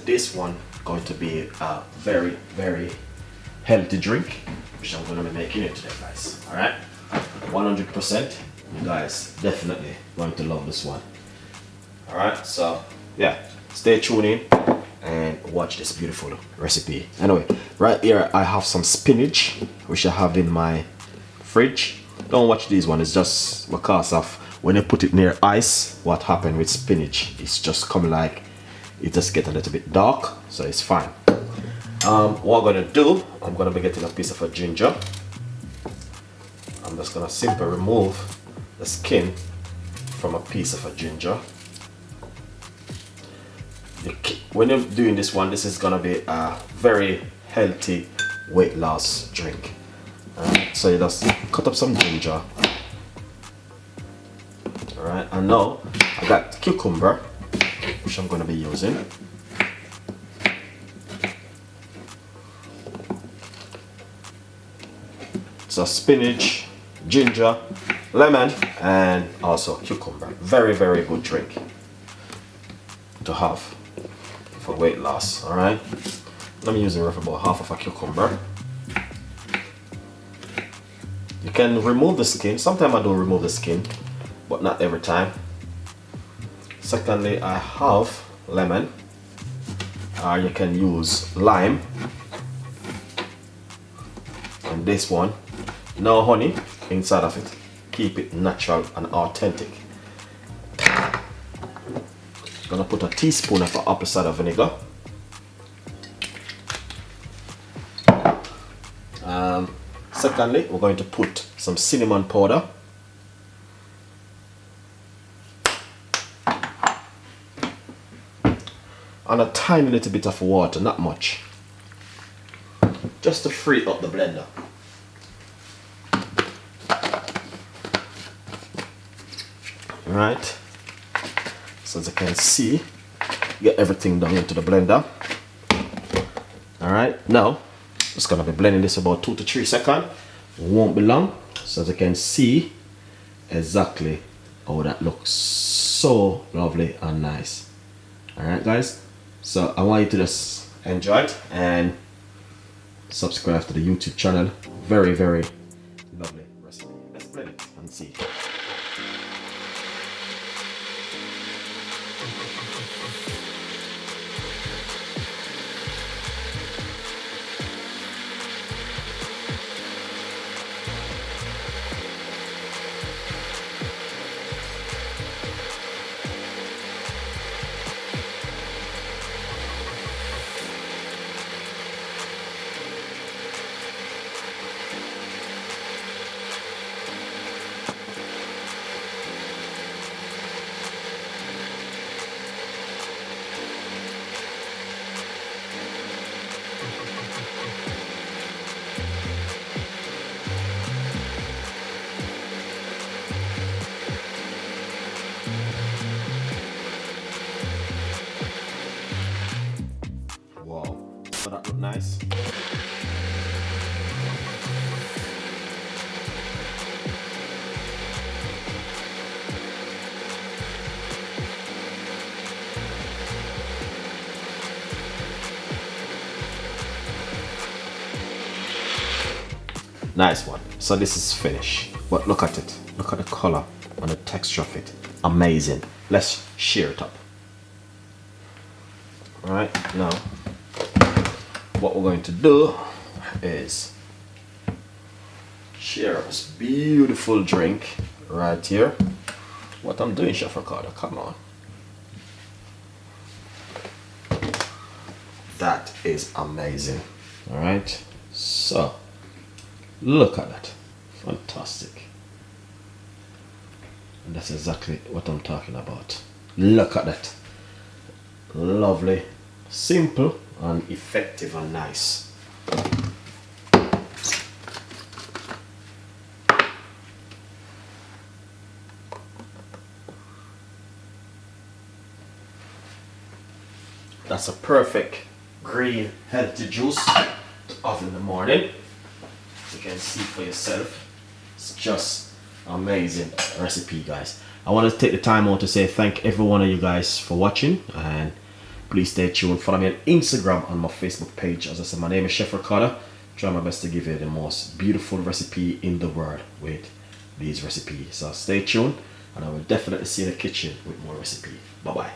this one going to be a very, very healthy drink, which I'm going to be making it today, guys. All right, 100%. You guys definitely going to love this one. All right, so yeah, stay tuned in and watch this beautiful recipe. Anyway, right here I have some spinach which I have in my fridge. Don't watch these one, it's just because of when you put it near ice, what happened with spinach, it's just come like it just get a little bit dark, so it's fine. What I'm gonna do, I'm gonna be getting a piece of a ginger. I'm just gonna simply remove the skin from a piece of a ginger. When you're doing this one, this is gonna be a very healthy weight loss drink. So you just cut up some ginger. Alright, and now I got cucumber, which I'm gonna be using. So spinach, ginger, lemon, and also cucumber. Very, very good drink to have for weight loss. All right, I'm using roughly about half of a cucumber. You can remove the skin. Sometimes I don't remove the skin, but not every time. Secondly, I have lemon. You can use lime. And this one, no honey inside of it. Keep it natural and authentic. Gonna put a teaspoon of apple cider vinegar. Secondly, we're going to put some cinnamon powder. And a tiny little bit of water, not much. Just to free up the blender. Right. So as you can see, get everything down into the blender. Alright, now just gonna be blending this about 2 to 3 seconds. Won't be long. So as you can see exactly how that looks. So lovely and nice. Alright guys, so I want you to just enjoy it and subscribe to the YouTube channel. Very, very lovely recipe. Let's blend it and see. So that look nice. Nice one. So this is finished. But look at it. Look at the color and the texture of it. Amazing. Let's shear it up. Alright, now what we're going to do is share this beautiful drink right here. What I'm doing, Chef Ricardo, come on. That is amazing. Alright, so look at that. Fantastic. And that's exactly what I'm talking about. Look at that. Lovely, simple and effective and nice. That's a perfect green healthy juice to have in the morning. You can see for yourself. It's just amazing recipe, guys. I want to take the time out to say thank every one of you guys for watching, and Please stay tuned. Follow me on Instagram and my Facebook page. As I said, my name is Chef Ricardo. Try my best to give you the most beautiful recipe in the world with these recipes. So stay tuned, and I will definitely see you in the kitchen with more recipe. Bye bye.